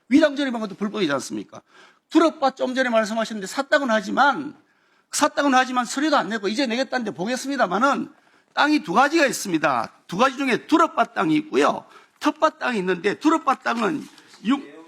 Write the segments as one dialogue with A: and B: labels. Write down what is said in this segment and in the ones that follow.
A: 위장전입한 것도 불법이지 않습니까? 두렵바 좀 전에 말씀하셨는데 샀다고는 하지만 서류도 안 내고 이제 내겠다는데 보겠습니다만은 땅이 두 가지가 있습니다. 두 가지 중에 두렵바 땅이 있고요. 텃밭 땅이 있는데 두렵바 땅은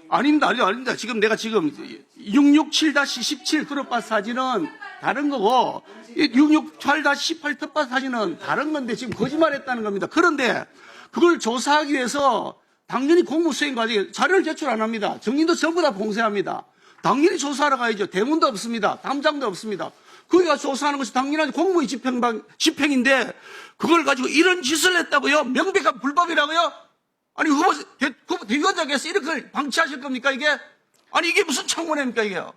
A: 아닙니다. 지금 내가 667-17 두렵바 사진은 다른 거고 668-18 텃밭 사진은 다른 건데 지금 거짓말했다는 겁니다. 그런데 그걸 조사하기 위해서 당연히 공무수행 과정에 자료를 제출 안 합니다. 정인도 전부 다 봉쇄합니다. 당연히 조사하러 가야죠. 대문도 없습니다. 담장도 없습니다. 거기가 조사하는 것이 당연한 공무의 집행인데 그걸 가지고 이런 짓을 했다고요? 명백한 불법이라고요? 아니 대위원장께서 이렇게 방치하실 겁니까 이게? 아니 이게 무슨 청문회입니까 이게요?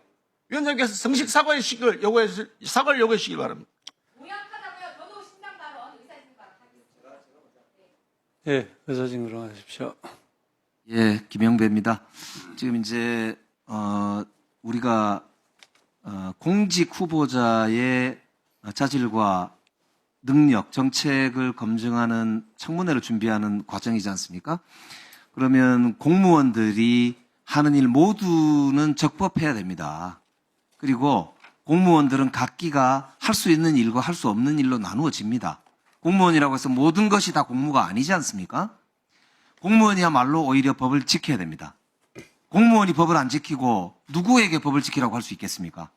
A: 위원장께서 정식 사과를 요구하시기 바랍니다.
B: 모양하다고요. 저도 신당 발언 의사진과
C: 예, 의사진으로 하십시오.
D: 예, 김영배입니다. 지금 이제 우리가 공직 후보자의 자질과 능력, 정책을 검증하는 청문회를 준비하는 과정이지 않습니까? 그러면 공무원들이 하는 일 모두는 적법해야 됩니다. 그리고 공무원들은 각기가 할 수 있는 일과 할 수 없는 일로 나누어집니다. 공무원이라고 해서 모든 것이 다 공무가 아니지 않습니까? 공무원이야말로 오히려 법을 지켜야 됩니다. 공무원이 법을 안 지키고 누구에게 법을 지키라고 할 수 있겠습니까?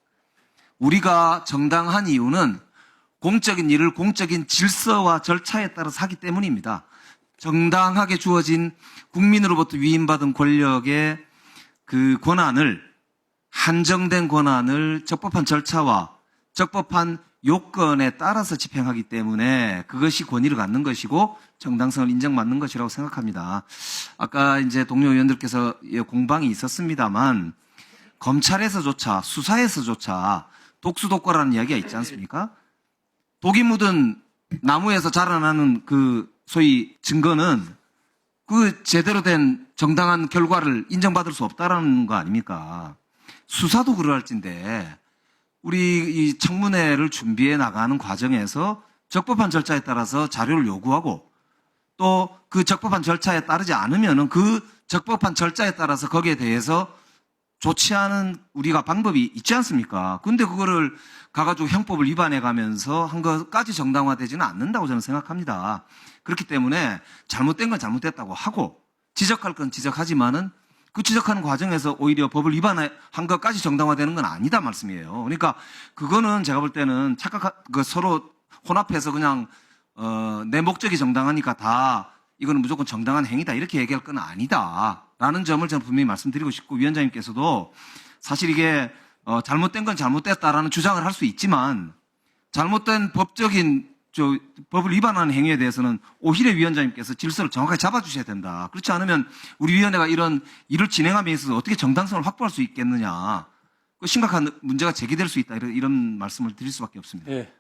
D: 우리가 정당한 이유는 공적인 일을 공적인 질서와 절차에 따라서 하기 때문입니다. 정당하게 주어진 국민으로부터 위임받은 권력의 그 권한을, 한정된 권한을 적법한 절차와 적법한 요건에 따라서 집행하기 때문에 그것이 권위를 갖는 것이고 정당성을 인정받는 것이라고 생각합니다. 아까 이제 동료 의원들께서 공방이 있었습니다만 검찰에서조차 수사에서조차 독수독과라는 이야기가 있지 않습니까? 독이 묻은 나무에서 자라나는 그 소위 증거는 그 제대로 된 정당한 결과를 인정받을 수 없다라는 거 아닙니까? 수사도 그럴진데 우리 이 청문회를 준비해 나가는 과정에서 적법한 절차에 따라서 자료를 요구하고 또 그 적법한 절차에 따르지 않으면은 그 적법한 절차에 따라서 거기에 대해서 조치하는 우리가 방법이 있지 않습니까? 근데 그거를 가가지고 형법을 위반해 가면서 한 것까지 정당화되지는 않는다고 저는 생각합니다. 그렇기 때문에 잘못된 건 잘못됐다고 하고 지적할 건 지적하지만은 그 지적하는 과정에서 오히려 법을 위반한 것까지 정당화되는 건 아니다 말씀이에요. 그러니까 그거는 제가 볼 때는 서로 혼합해서 그냥 내 목적이 정당하니까 다 이거는 무조건 정당한 행위다 이렇게 얘기할 건 아니다라는 점을 저는 분명히 말씀드리고 싶고 위원장님께서도 사실 이게 잘못된 건 잘못됐다라는 주장을 할 수 있지만 잘못된 법을 위반하는 행위에 대해서는 오히려 위원장님께서 질서를 정확하게 잡아주셔야 된다. 그렇지 않으면 우리 위원회가 이런 일을 진행함에 있어서 어떻게 정당성을 확보할 수 있겠느냐. 심각한 문제가 제기될 수 있다. 이런 말씀을 드릴 수밖에 없습니다.
C: 예,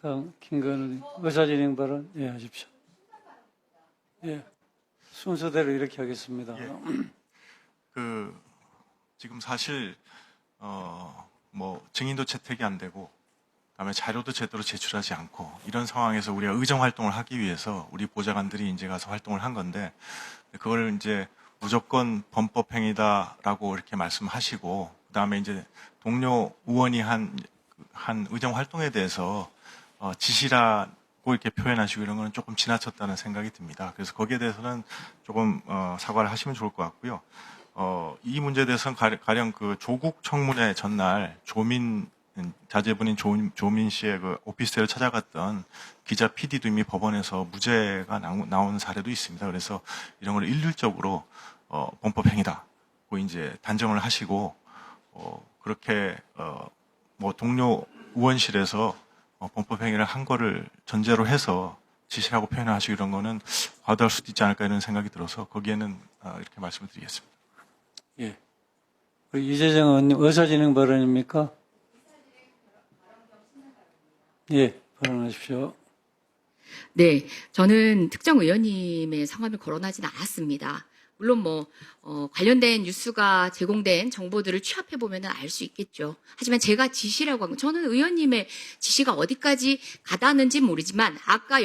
C: 다음 김건우 의사진행 발언 하십시오. 예, 순서대로 이렇게 하겠습니다.
E: 지금 사실 증인도 채택이 안 되고 그다음에 자료도 제대로 제출하지 않고 이런 상황에서 우리가 의정 활동을 하기 위해서 우리 보좌관들이 이제 가서 활동을 한 건데 그걸 이제 무조건 범법 행위다라고 이렇게 말씀하시고 그다음에 이제 동료 의원이 한 의정 활동에 대해서 지시라고 이렇게 표현하시고 이런 거는 조금 지나쳤다는 생각이 듭니다. 그래서 거기에 대해서는 조금 사과를 하시면 좋을 것 같고요. 이 문제에 대해서는 가령 그 조국 청문회 전날 자제분인 조민 씨의 그 오피스텔을 찾아갔던 기자 PD도 이미 법원에서 무죄가 나오는 사례도 있습니다. 그래서 이런 걸 일률적으로 범법 행위다고 이제 단정을 하시고 그렇게 동료 의원실에서 범법 행위를 한 거를 전제로 해서 지시라고 표현하시고 이런 거는 과도할 수도 있지 않을까 이런 생각이 들어서 거기에는 이렇게 말씀을 드리겠습니다.
C: 예, 우리 이재정 의원님 의사진행 발언입니까? 예, 발언하십시오.
F: 네, 저는 특정 의원님의 성함을 거론하지는 않았습니다.
B: 물론 관련된 뉴스가 제공된 정보들을 취합해 보면은 알 수 있겠죠. 하지만 제가 지시라고 한 건 저는 의원님의 지시가 어디까지 가닿는지 모르지만 아까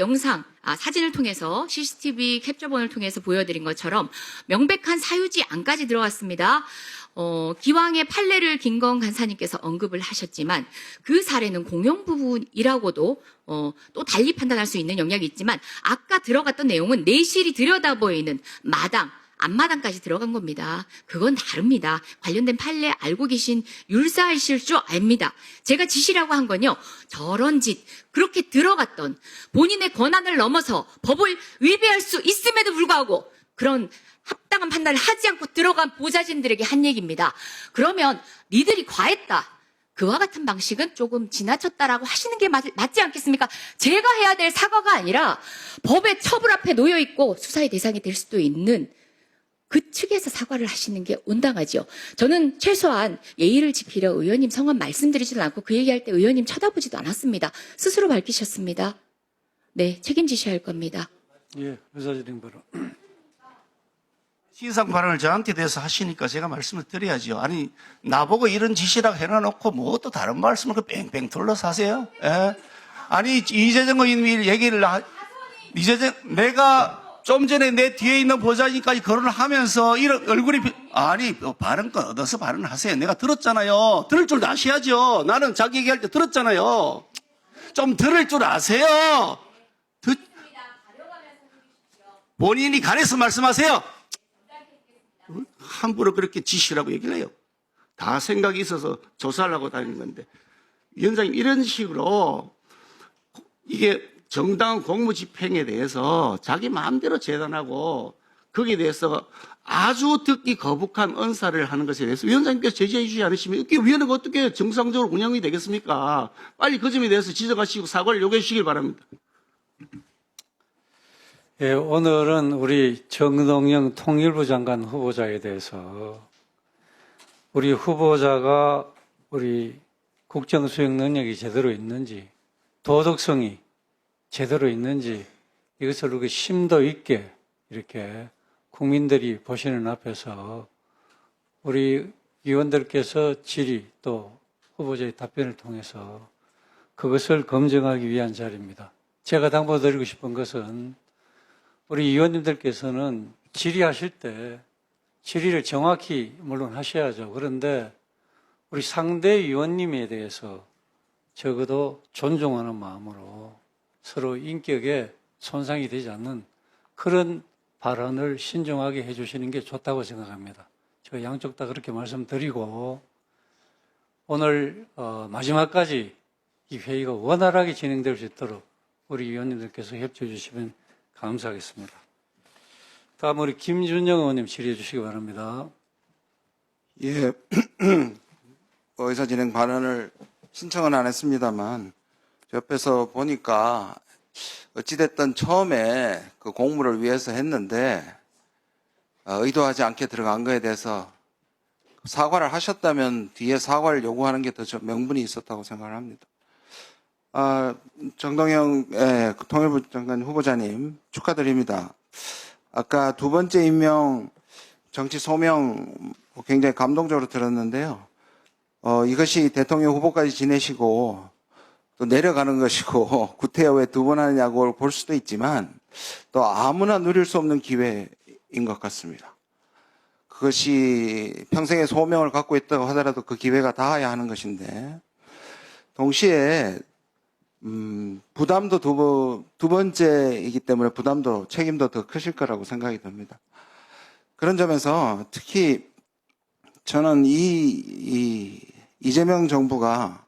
B: 사진을 통해서 CCTV 캡처본을 통해서 보여드린 것처럼 명백한 사유지 안까지 들어갔습니다. 기왕의 판례를 김건 간사님께서 언급을 하셨지만 그 사례는 공영 부분이라고도 또 달리 판단할 수 있는 영역이 있지만 아까 들어갔던 내용은 내실이 들여다보이는 앞마당까지 들어간 겁니다. 그건 다릅니다. 관련된 판례 알고 계신 율사이실 줄 압니다. 제가 지시라고 한 건요. 저런 짓 그렇게 들어갔던 본인의 권한을 넘어서 법을 위배할 수 있음에도 불구하고 그런 합당한 판단을 하지 않고 들어간 보좌진들에게 한 얘기입니다. 그러면 니들이 과했다. 그와 같은 방식은 조금 지나쳤다라고 하시는 게 맞지 않겠습니까? 제가 해야 될 사과가 아니라 법의 처벌 앞에 놓여 있고 수사의 대상이 될 수도 있는 그 측에서 사과를 하시는 게 온당하죠. 저는 최소한 예의를 지키려 의원님 성함 말씀드리지도 않고 그 얘기할 때 의원님 쳐다보지도 않았습니다. 스스로 밝히셨습니다. 네, 책임지셔야 할 겁니다.
C: 예, 의사진행 발언.
A: 시상 발언을 저한테 대해서 하시니까 제가 말씀을 드려야죠. 아니, 나보고 이런 지시라고 해놔놓고 뭐 또 다른 말씀을 그 뺑뺑 둘러서 하세요? 예? 아니, 이재정 의원이 내가 좀 전에 내 뒤에 있는 보좌진까지 거론을 하면서 이런 얼굴이 발언권 얻어서 발언을 하세요. 내가 들었잖아요. 들을 줄 아셔야죠. 나는 자기 얘기할 때 들었잖아요. 좀 들을 줄 아세요. 본인이 가려서 말씀하세요. 함부로 그렇게 지시라고 얘기를 해요. 다 생각이 있어서 조사를 하고 다니는 건데. 위원장님, 이런 식으로 이게 정당한 공무집행에 대해서 자기 마음대로 재단하고 거기에 대해서 아주 듣기 거북한 언사를 하는 것에 대해서 위원장님께서 제지해 주지 않으시면 이게 위원회가 어떻게 정상적으로 운영이 되겠습니까? 빨리 그 점에 대해서 지적하시고 사과를 요구해 주시길 바랍니다.
C: 예, 오늘은 우리 정동영 통일부 장관 후보자에 대해서 우리 후보자가 우리 국정 수행 능력이 제대로 있는지 도덕성이 제대로 있는지 이것을 이렇게 심도 있게 이렇게 국민들이 보시는 앞에서 우리 위원들께서 질의 또 후보자의 답변을 통해서 그것을 검증하기 위한 자리입니다. 제가 당부드리고 싶은 것은 우리 위원님들께서는 질의하실 때 질의를 정확히 물론 하셔야죠. 그런데 우리 상대 위원님에 대해서 적어도 존중하는 마음으로 서로 인격에 손상이 되지 않는 그런 발언을 신중하게 해주시는 게 좋다고 생각합니다. 제가 양쪽 다 그렇게 말씀드리고 오늘 마지막까지 이 회의가 원활하게 진행될 수 있도록 우리 위원님들께서 협조해 주시면 감사하겠습니다. 다음 우리 김준영 의원님 질의해 주시기 바랍니다.
F: 예, 의사진행 발언을 신청은 안 했습니다만 옆에서 보니까 어찌됐든 처음에 그 공무를 위해서 했는데 의도하지 않게 들어간 거에 대해서 사과를 하셨다면 뒤에 사과를 요구하는 게 더 명분이 있었다고 생각을 합니다. 정동영 통일부 장관 후보자님 축하드립니다. 아까 두 번째 임명 정치 소명 굉장히 감동적으로 들었는데요. 이것이 대통령 후보까지 지내시고 또 내려가는 것이고 구태여 왜 두 번 하느냐고 볼 수도 있지만 또 아무나 누릴 수 없는 기회인 것 같습니다. 그것이 평생의 소명을 갖고 있다고 하더라도 그 기회가 닿아야 하는 것인데 동시에 부담도 두 번째이기 때문에 부담도 책임도 더 크실 거라고 생각이 듭니다. 그런 점에서 특히 저는 이재명 정부가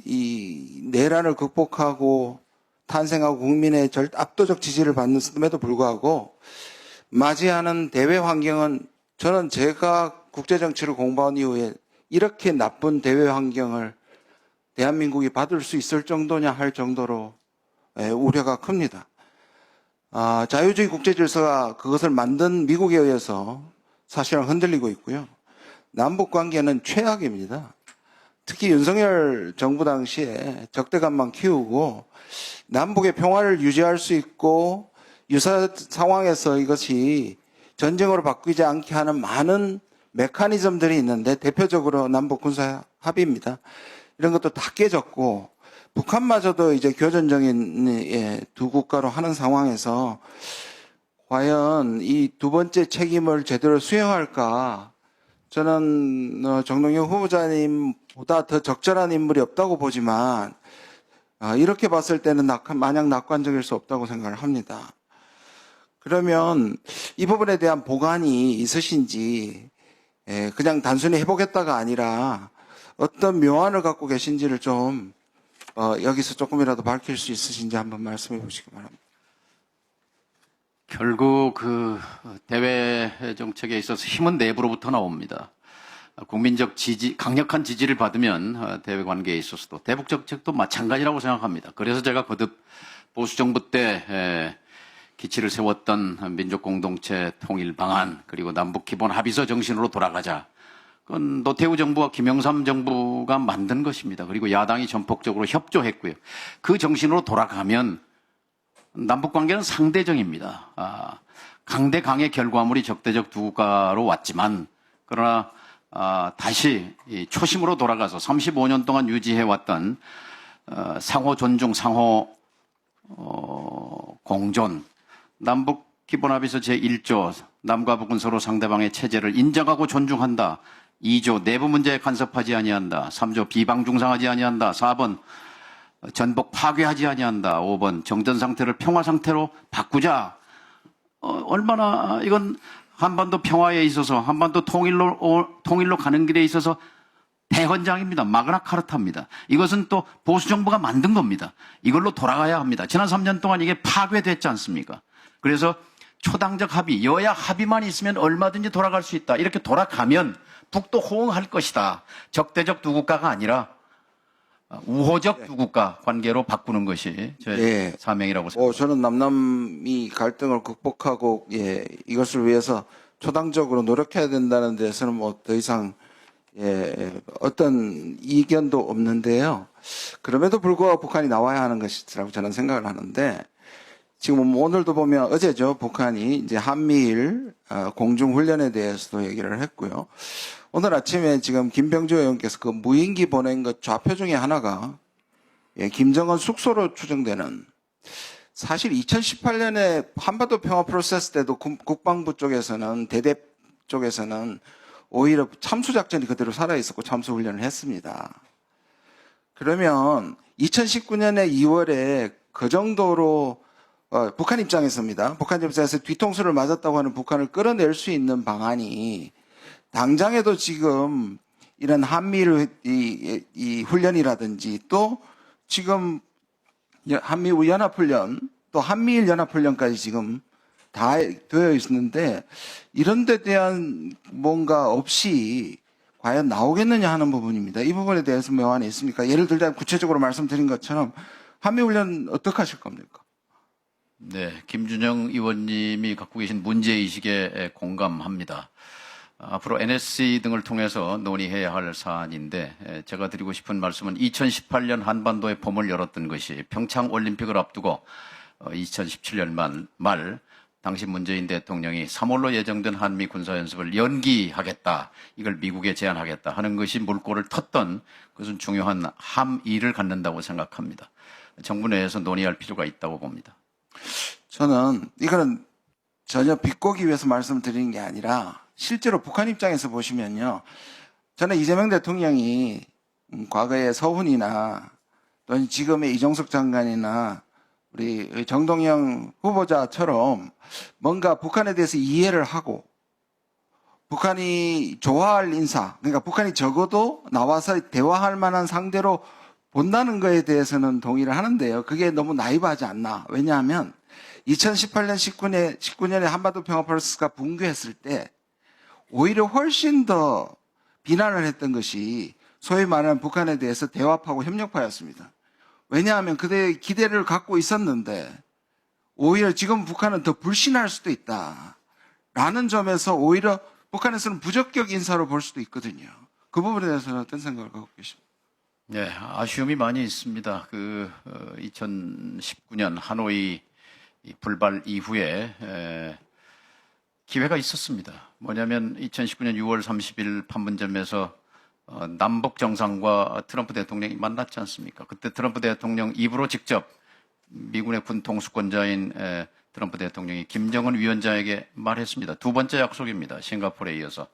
F: 이 내란을 극복하고 탄생하고 국민의 압도적 지지를 받는데도 불구하고 맞이하는 대외 환경은 저는 제가 국제정치를 공부한 이후에 이렇게 나쁜 대외 환경을 대한민국이 받을 수 있을 정도냐 할 정도로 우려가 큽니다. 자유주의 국제질서가 그것을 만든 미국에 의해서 사실은 흔들리고 있고요. 남북관계는 최악입니다. 특히 윤석열 정부 당시에 적대감만 키우고 남북의 평화를 유지할 수 있고 유사 상황에서 이것이 전쟁으로 바뀌지 않게 하는 많은 메커니즘들이 있는데 대표적으로 남북 군사 합의입니다. 이런 것도 다 깨졌고 북한마저도 이제 교전적인 두 국가로 하는 상황에서 과연 이 두 번째 책임을 제대로 수행할까? 저는 정동영 후보자님보다 더 적절한 인물이 없다고 보지만 이렇게 봤을 때는 마냥 낙관적일 수 없다고 생각을 합니다. 그러면 이 부분에 대한 보관이 있으신지 그냥 단순히 해보겠다가 아니라 어떤 묘안을 갖고 계신지를 좀 여기서 조금이라도 밝힐 수 있으신지 한번 말씀해 보시기 바랍니다.
G: 결국 그 대외 정책에 있어서 힘은 내부로부터 나옵니다. 국민적 지지, 강력한 지지를 받으면 대외 관계에 있어서도 대북 정책도 마찬가지라고 생각합니다. 그래서 제가 거듭 보수 정부 때 기치를 세웠던 민족 공동체 통일 방안 그리고 남북 기본 합의서 정신으로 돌아가자. 그건 노태우 정부와 김영삼 정부가 만든 것입니다. 그리고 야당이 전폭적으로 협조했고요. 그 정신으로 돌아가면 남북 관계는 상대적입니다. 강대 강의 결과물이 적대적 두 국가로 왔지만 그러나 다시 이 초심으로 돌아가서 35년 동안 유지해왔던 상호 존중, 상호 공존, 남북 기본합의서 제1조 남과 북은 서로 상대방의 체제를 인정하고 존중한다. 2조 내부 문제에 간섭하지 아니한다. 3조 비방 중상하지 아니한다. 4번 전복 파괴하지 아니한다. 5번 정전 상태를 평화 상태로 바꾸자. 얼마나 이건 한반도 평화에 있어서 한반도 통일로 가는 길에 있어서 대헌장입니다. 마그나 카르타입니다. 이것은 또 보수 정부가 만든 겁니다. 이걸로 돌아가야 합니다. 지난 3년 동안 이게 파괴됐지 않습니까? 그래서 초당적 합의, 여야 합의만 있으면 얼마든지 돌아갈 수 있다. 이렇게 돌아가면 북도 호응할 것이다. 적대적 두 국가가 아니라 우호적 두 국가 관계로 바꾸는 것이 저의 사명이라고 생각합니다.
F: 저는 남남이 갈등을 극복하고 이것을 위해서 초당적으로 노력해야 된다는 데서는 뭐 더 이상 어떤 이견도 없는데요. 그럼에도 불구하고 북한이 나와야 하는 것이라고 저는 생각을 하는데 지금 오늘도 보면 어제죠. 북한이 이제 한미일 공중 훈련에 대해서도 얘기를 했고요. 오늘 아침에 지금 김병주 의원께서 그 무인기 보낸 것 좌표 중에 하나가 김정은 숙소로 추정되는 사실 2018년에 한반도 평화 프로세스 때도 국방부 쪽에서는 대대 쪽에서는 오히려 참수작전이 그대로 살아있었고 참수훈련을 했습니다. 그러면 2019년에 2월에 그 정도로 북한 입장에서입니다. 북한 입장에서 뒤통수를 맞았다고 하는 북한을 끌어낼 수 있는 방안이 당장에도 지금 이런 한미일 이 훈련이라든지 또 지금 한미일 연합훈련 또 한미일 연합훈련까지 지금 다 되어 있는데 이런 데 대한 뭔가 없이 과연 나오겠느냐 하는 부분입니다. 이 부분에 대해서 묘안이 있습니까? 예를 들자면 구체적으로 말씀드린 것처럼 한미훈련 어떻게 하실 겁니까?
G: 네, 김준영 의원님이 갖고 계신 문제의식에 공감합니다. 앞으로 NSC 등을 통해서 논의해야 할 사안인데 제가 드리고 싶은 말씀은 2018년 한반도의 봄을 열었던 것이 평창올림픽을 앞두고 2017년 말 당시 문재인 대통령이 3월로 예정된 한미 군사연습을 연기하겠다. 이걸 미국에 제안하겠다 하는 것이 물꼬를 텄던 그것은 중요한 함의를 갖는다고 생각합니다. 정부 내에서 논의할 필요가 있다고 봅니다.
F: 저는 이거는 전혀 비꼬기 위해서 말씀드리는 게 아니라 실제로 북한 입장에서 보시면요. 저는 이재명 대통령이 과거에 서훈이나 또는 지금의 이종석 장관이나 우리 정동영 후보자처럼 뭔가 북한에 대해서 이해를 하고 북한이 좋아할 인사, 그러니까 북한이 적어도 나와서 대화할 만한 상대로 본다는 거에 대해서는 동의를 하는데요. 그게 너무 나이브하지 않나. 왜냐하면 2018년 19년에 한반도 평화 프로세스가 붕괴했을 때 오히려 훨씬 더 비난을 했던 것이 소위 말하는 북한에 대해서 대화파고 협력파였습니다. 왜냐하면 그때 기대를 갖고 있었는데 오히려 지금 북한은 더 불신할 수도 있다. 라는 점에서 오히려 북한에서는 부적격 인사로 볼 수도 있거든요. 그 부분에 대해서는 어떤 생각을 갖고 계십니까?
G: 네, 아쉬움이 많이 있습니다. 2019년 하노이 이 불발 이후에 기회가 있었습니다. 뭐냐면 2019년 6월 30일 판문점에서 남북 정상과 트럼프 대통령이 만났지 않습니까? 그때 트럼프 대통령 입으로 직접 미군의 군 통수권자인 트럼프 대통령이 김정은 위원장에게 말했습니다. 두 번째 약속입니다. 싱가포르에 이어서.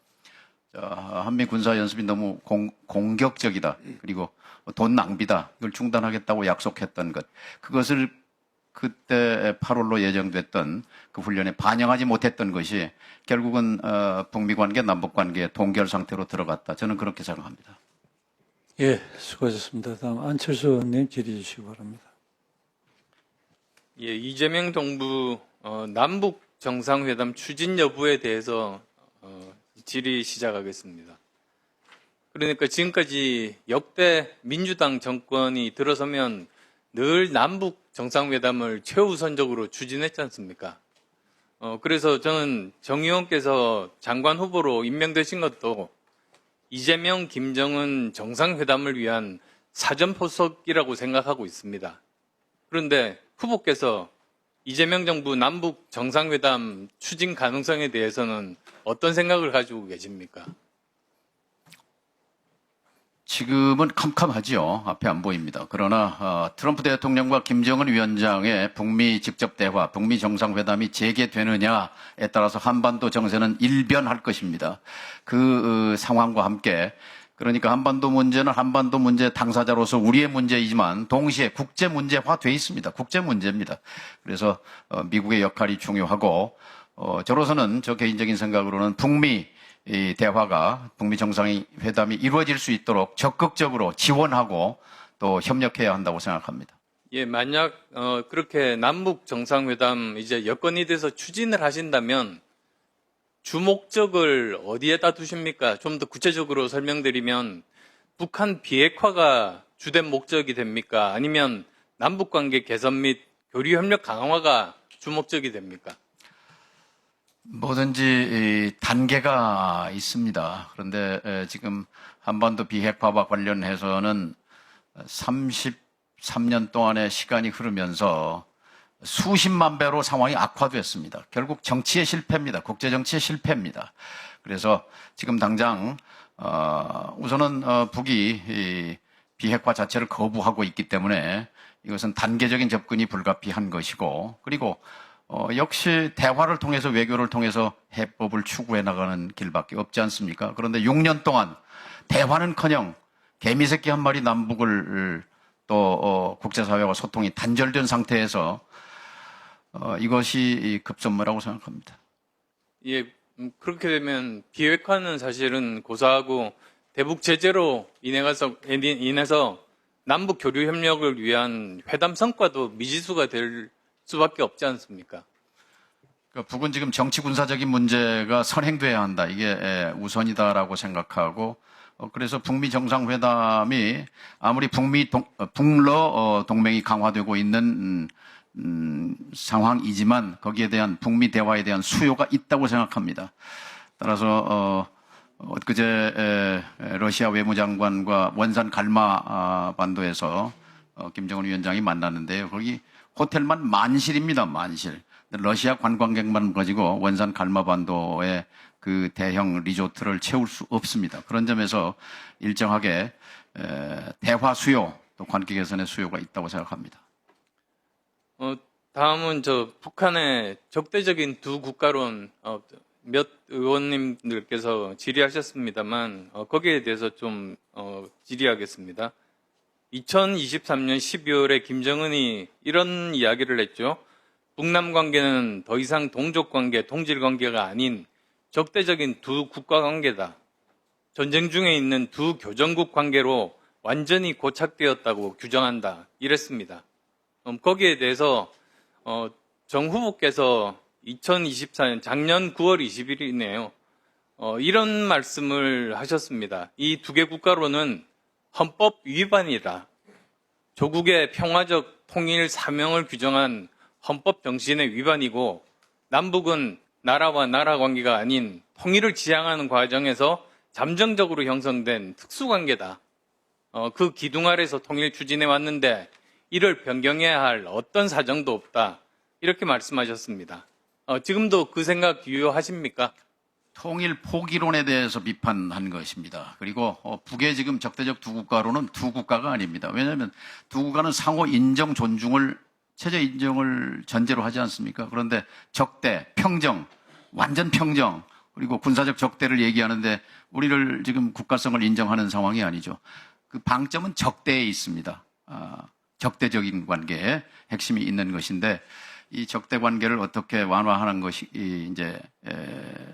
G: 한미 군사 연습이 너무 공격적이다. 그리고 돈 낭비다. 이걸 중단하겠다고 약속했던 것. 그것을 그때 8월로 예정됐던 그 훈련에 반영하지 못했던 것이 결국은 북미 관계, 남북 관계 동결 상태로 들어갔다. 저는 그렇게 생각합니다.
C: 예, 수고하셨습니다. 다음 안철수 의원님 질의 주시기 바랍니다.
H: 예, 이재명 정부 남북 정상회담 추진 여부에 대해서 질의 시작하겠습니다. 그러니까 지금까지 역대 민주당 정권이 들어서면 늘 남북 정상회담을 최우선적으로 추진했지 않습니까? 그래서 저는 정 의원께서 장관 후보로 임명되신 것도 이재명, 김정은 정상회담을 위한 사전포석이라고 생각하고 있습니다. 그런데 후보께서 이재명 정부 남북 정상회담 추진 가능성에 대해서는 어떤 생각을 가지고 계십니까?
G: 지금은 캄캄하지요. 앞에 안 보입니다. 그러나 트럼프 대통령과 김정은 위원장의 북미 직접 대화, 북미 정상회담이 재개되느냐에 따라서 한반도 정세는 일변할 것입니다. 그 상황과 함께 그러니까 한반도 문제는 한반도 문제 당사자로서 우리의 문제이지만 동시에 국제 문제화돼 있습니다. 국제 문제입니다. 그래서 미국의 역할이 중요하고 저로서는 저 개인적인 생각으로는 북미 대화가 북미 정상회담이 이루어질 수 있도록 적극적으로 지원하고 또 협력해야 한다고 생각합니다.
H: 예, 만약 그렇게 남북 정상회담 이제 여건이 돼서 추진을 하신다면 주목적을 어디에다 두십니까? 좀 더 구체적으로 설명드리면 북한 비핵화가 주된 목적이 됩니까? 아니면 남북관계 개선 및 교류 협력 강화가 주목적이 됩니까?
G: 뭐든지 단계가 있습니다. 그런데 지금 한반도 비핵화와 관련해서는 33년 동안의 시간이 흐르면서 수십만 배로 상황이 악화됐습니다. 결국 정치의 실패입니다. 국제 정치의 실패입니다. 그래서 지금 당장 우선은 북이 비핵화 자체를 거부하고 있기 때문에 이것은 단계적인 접근이 불가피한 것이고 그리고 역시 대화를 통해서 외교를 통해서 해법을 추구해 나가는 길밖에 없지 않습니까? 그런데 6년 동안 대화는커녕 개미새끼 한 마리 남북을 또 국제사회와 소통이 단절된 상태에서 이것이 급선무라고 생각합니다.
H: 예, 그렇게 되면 비핵화는 사실은 고사하고 대북 제재로 인해서 남북 교류 협력을 위한 회담 성과도 미지수가 될 수밖에 없지 않습니까?
G: 북은 지금 정치 군사적인 문제가 선행돼야 한다. 이게 우선이다라고 생각하고 그래서 북미 정상회담이 아무리 북러 동맹이 강화되고 있는 상황이지만 거기에 대한 북미 대화에 대한 수요가 있다고 생각합니다. 따라서 엊그제 러시아 외무장관과 원산 갈마 반도에서 김정은 위원장이 만났는데요. 거기 호텔만 만실입니다. 만실. 러시아 관광객만 가지고 원산 갈마반도의 그 대형 리조트를 채울 수 없습니다. 그런 점에서 일정하게 대화 수요 또 관계 개선의 수요가 있다고 생각합니다.
H: 다음은 북한의 적대적인 두 국가론 몇 의원님들께서 질의하셨습니다만 거기에 대해서 좀 질의하겠습니다. 2023년 12월에 김정은이 이런 이야기를 했죠. 북남 관계는 더 이상 동족 관계, 동질 관계가 아닌 적대적인 두 국가 관계다. 전쟁 중에 있는 두 교전국 관계로 완전히 고착되었다고 규정한다. 이랬습니다. 거기에 대해서 정 후보께서 2024년 작년 9월 20일이네요. 이런 말씀을 하셨습니다. 이 두 개 국가로는 헌법 위반이다. 조국의 평화적 통일 사명을 규정한 헌법 정신의 위반이고 남북은 나라와 나라 관계가 아닌 통일을 지향하는 과정에서 잠정적으로 형성된 특수관계다. 그 기둥 아래서 통일 추진해 왔는데 이를 변경해야 할 어떤 사정도 없다. 이렇게 말씀하셨습니다. 지금도 그 생각 유효하십니까?
G: 통일 포기론에 대해서 비판한 것입니다. 그리고 북의 지금 적대적 두 국가로는 두 국가가 아닙니다. 왜냐하면 두 국가는 상호 인정, 존중을 체제 인정을 전제로 하지 않습니까? 그런데 적대, 평정, 완전 평정, 그리고 군사적 적대를 얘기하는데 우리를 지금 국가성을 인정하는 상황이 아니죠. 그 방점은 적대에 있습니다. 적대적인 관계에 핵심이 있는 것인데 이 적대 관계를 어떻게 완화하는 것이 이제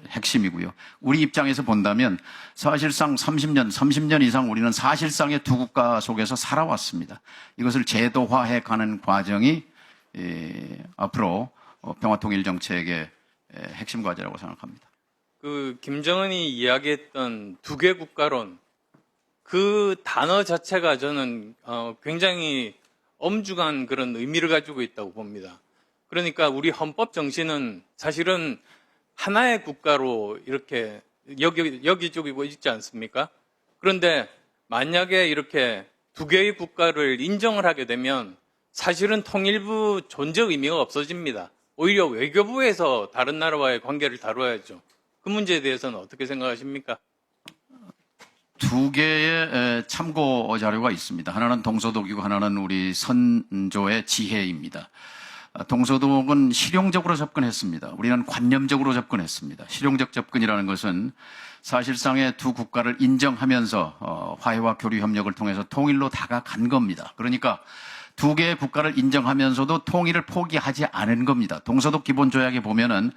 G: 핵심이고요. 우리 입장에서 본다면 사실상 30년 이상 우리는 사실상의 두 국가 속에서 살아왔습니다. 이것을 제도화해 가는 과정이 앞으로 평화통일 정책의 핵심 과제라고 생각합니다.
H: 그 김정은이 이야기했던 두 개 국가론 그 단어 자체가 저는 굉장히 엄중한 그런 의미를 가지고 있다고 봅니다. 그러니까 우리 헌법 정신은 사실은 하나의 국가로 이렇게 여기저기 있지 않습니까? 그런데 만약에 이렇게 두 개의 국가를 인정을 하게 되면 사실은 통일부 존재 의미가 없어집니다. 오히려 외교부에서 다른 나라와의 관계를 다뤄야죠. 그 문제에 대해서는 어떻게 생각하십니까?
G: 두 개의 참고 자료가 있습니다. 하나는 동서독이고 하나는 우리 선조의 지혜입니다. 동서독은 실용적으로 접근했습니다. 우리는 관념적으로 접근했습니다. 실용적 접근이라는 것은 사실상의 두 국가를 인정하면서 화해와 교류 협력을 통해서 통일로 다가간 겁니다. 그러니까 두 개의 국가를 인정하면서도 통일을 포기하지 않은 겁니다. 동서독 기본조약에 보면은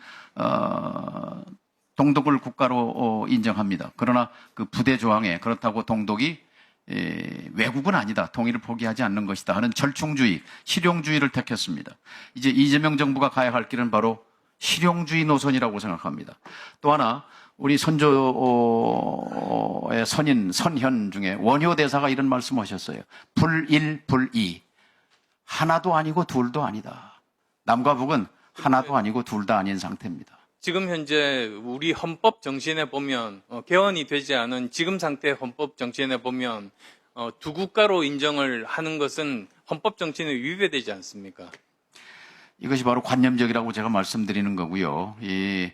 G: 동독을 국가로 인정합니다. 그러나 그 부대 조항에 그렇다고 동독이 외국은 아니다, 통일을 포기하지 않는 것이다 하는 절충주의, 실용주의를 택했습니다. 이제 이재명 정부가 가야 할 길은 바로 실용주의 노선이라고 생각합니다. 또 하나 우리 선조의 선현 중에 원효 대사가 이런 말씀하셨어요. 불일 불이, 하나도 아니고 둘도 아니다. 남과 북은 하나도 아니고 둘 다 아닌 상태입니다.
H: 지금 현재 우리 헌법 정신에 보면 개헌이 되지 않은 지금 상태의 헌법 정신에 보면 두 국가로 인정을 하는 것은 헌법 정신에 위배되지 않습니까?
G: 이것이 바로 관념적이라고 제가 말씀드리는 거고요. 이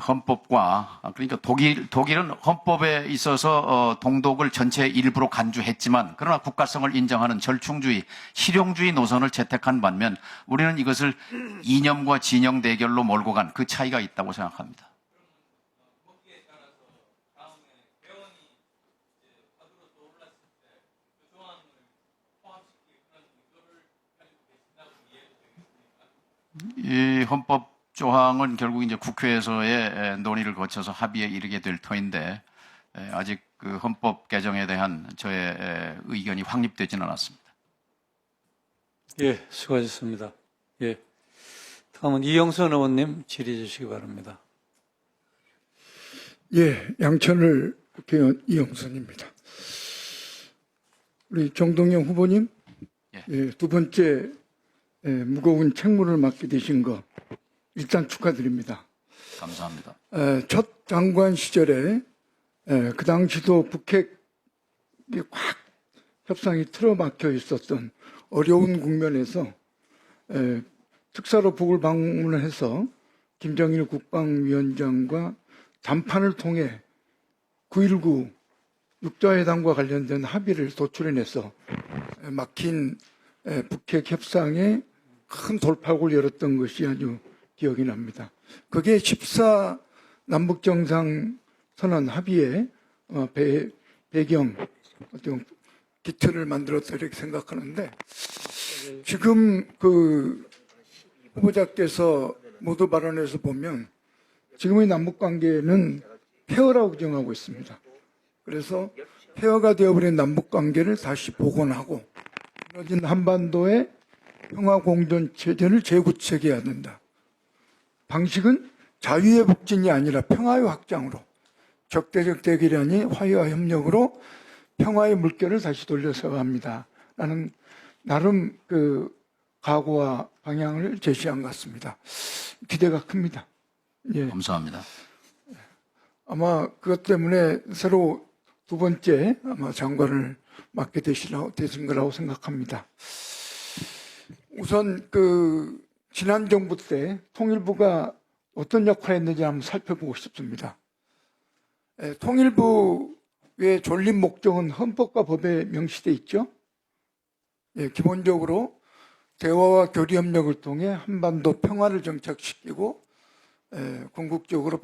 G: 헌법과 그러니까 독일은 헌법에 있어서 동독을 전체의 일부로 간주했지만 그러나 국가성을 인정하는 절충주의, 실용주의 노선을 채택한 반면 우리는 이것을 이념과 진영 대결로 몰고 간 그 차이가 있다고 생각합니다. 이 헌법 조항은 결국 이제 국회에서의 논의를 거쳐서 합의에 이르게 될 터인데 아직 그 헌법 개정에 대한 저의 의견이 확립되지는 않았습니다.
C: 예, 수고하셨습니다. 예. 다음은 이영선 의원님 질의해 주시기 바랍니다.
I: 예, 양천을 국회의원 이영선입니다. 우리 정동영 후보님, 예, 두 번째 무거운 책무를 맡게 되신 거 일단 축하드립니다.
G: 감사합니다.
I: 첫 장관 시절에 그 당시도 북핵 확 협상이 틀어막혀 있었던 어려운 국면에서 특사로 북을 방문을 해서 김정일 국방위원장과 담판을 통해 9.19 육자회담과 관련된 합의를 도출해내서 막힌 북핵 협상에 큰 돌파구를 열었던 것이 아주 기억이 납니다. 그게 14 남북정상선언 합의의 배경, 어떤 기틀을 만들었다 이렇게 생각하는데 지금 그 후보자께서 모두 발언에서 보면 지금의 남북관계는 폐허라고 규정하고 있습니다. 그래서 폐허가 되어버린 남북관계를 다시 복원하고 무너진 한반도의 평화공존체제를 재구축해야 된다. 방식은 자유의 북진이 아니라 평화의 확장으로 적대적 대결이 아닌 화해와 협력으로 평화의 물결을 다시 돌려서야 합니다. 라는 나름 그 각오와 방향을 제시한 것 같습니다. 기대가 큽니다. 예.
G: 감사합니다.
I: 아마 그것 때문에 새로 두 번째 아마 장관을 맡게 되신 거라고 생각합니다. 우선 그 지난 정부 때 통일부가 어떤 역할을 했는지 한번 살펴보고 싶습니다. 통일부의 존립 목적은 헌법과 법에 명시돼 있죠. 기본적으로 대화와 교류 협력을 통해 한반도 평화를 정착시키고 궁극적으로